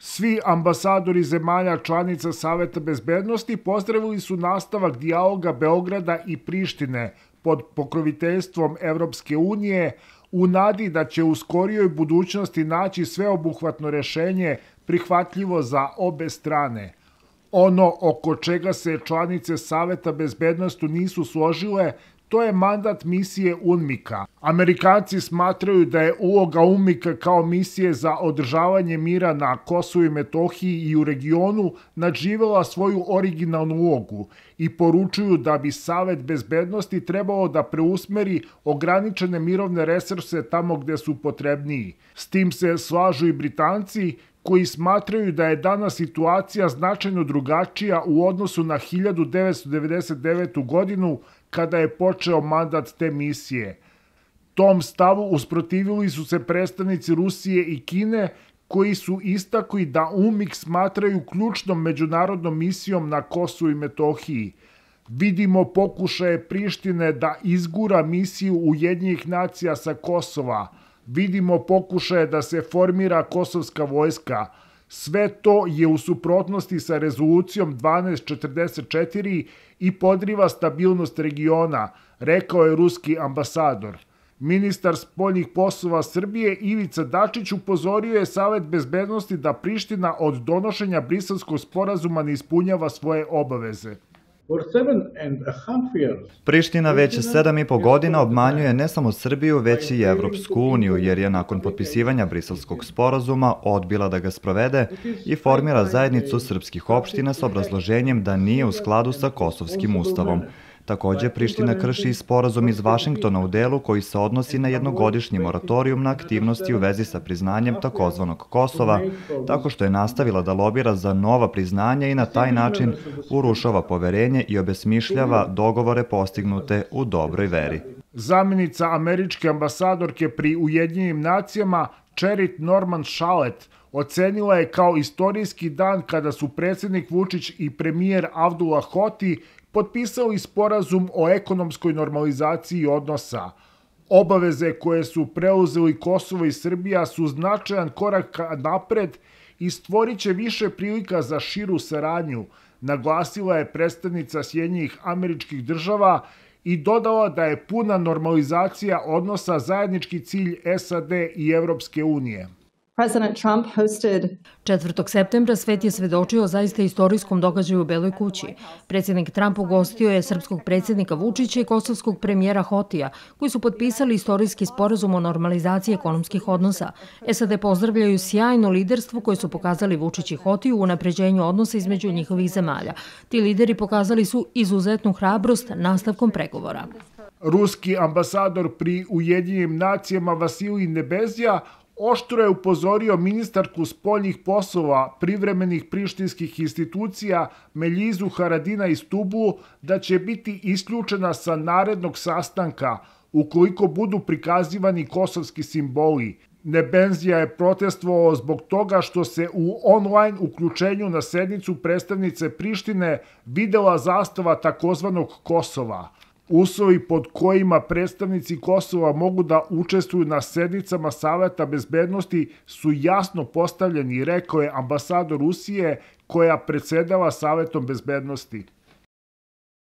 Svi ambasadori zemalja članica Saveta bezbednosti pozdravili su nastavak dijaloga Beograda i Prištine pod pokroviteljstvom Evropske unije u nadi da će u skorijoj budućnosti naći sveobuhvatno rešenje prihvatljivo za obe strane. Ono oko čega se članice Saveta bezbednosti nisu složile, to je mandat misije UNMIK-a. Amerikanci smatraju da je uloga UNMIK-a kao misije za održavanje mira na Kosovu i Metohiji i u regionu nadživela svoju originalnu ulogu i poručuju da bi Savet bezbednosti trebalo da preusmeri ograničene mirovne resurse tamo gde su potrebniji. S tim se slažu i Britanci, koji smatraju da je danas situacija značajno drugačija u odnosu na 1999. godinu, kada je počeo mandat te misije. Tom stavu usprotivili su se predstavnici Rusije i Kine, koji su istakli da UNMIK smatraju ključnom međunarodnom misijom na Kosovu i Metohiji. Vidimo pokušaje Prištine da izgura misiju Ujedinjenih nacija sa Kosova. Vidimo pokušaje da se formira kosovska vojska. Sve to je u suprotnosti sa rezolucijom 1244 i podriva stabilnost regiona, rekao je ruski ambasador. Ministar spoljnih poslova Srbije Ivica Dačić upozorio je Savet bezbednosti da Priština od donošenja Briselskog sporazuma ne ispunjava svoje obaveze. Priština već 7,5 godina obmanjuje ne samo Srbiju, već i Evropsku uniju, jer je nakon potpisivanja Briselskog sporazuma odbila da ga sprovede i formira zajednicu srpskih opština s obrazloženjem da nije u skladu sa Kosovskim ustavom. Takođe, Priština krši i sporazum iz Vašingtona u delu koji se odnosi na jednogodišnji moratorijum na aktivnosti u vezi sa priznanjem takozvanog Kosova, tako što je nastavila da lobira za nova priznanja i na taj način urušava poverenje i obesmišljava dogovore postignute u dobroj veri. Zamenica američke ambasadorke pri Ujedinjenim nacijama Cheryl Norman Shalet ocenila je kao istorijski dan kada su predsjednik Vučić i premijer Abdullah Hoti potpisali sporazum o ekonomskoj normalizaciji odnosa. Obaveze koje su preuzeli Kosovo i Srbija su značajan korak napred i stvorit će više prilika za širu saradnju, naglasila je predstavnica Sjedinjenih Američkih Država i dodala da je puna normalizacija odnosa zajednički cilj SAD i Evropske unije. 4. septembra svet je svedočio zaista istorijskom događaju u Beloj kući. Predsjednik Trump ugostio je srpskog predsjednika Vučića i kosovskog premijera Hotija, koji su potpisali istorijski sporazum o normalizaciji ekonomskih odnosa. SAD pozdravljaju sjajno liderstvo koje su pokazali Vučić i Hoti u unapređenju odnosa između njihovih zemalja. Ti lideri pokazali su izuzetnu hrabrost nastavkom pregovora. Ruski ambasador pri Ujedinjenim nacijama Vasilij Nebezija oštro je upozorio ministarku spoljnih poslova privremenih prištinskih institucija Meljizu Haradina iz Tublu da će biti isključena sa narednog sastanka ukoliko budu prikazivani kosovski simboli. Nebenzija je protestovao zbog toga što se u online uključenju na sednicu predstavnice Prištine videla zastava takozvanog Kosova. Uslovi pod kojima predstavnici Kosova mogu da učestvuju na sednicama Saveta bezbednosti su jasno postavljeni, rekao je ambasador Rusije koja predsedava Savetom bezbednosti.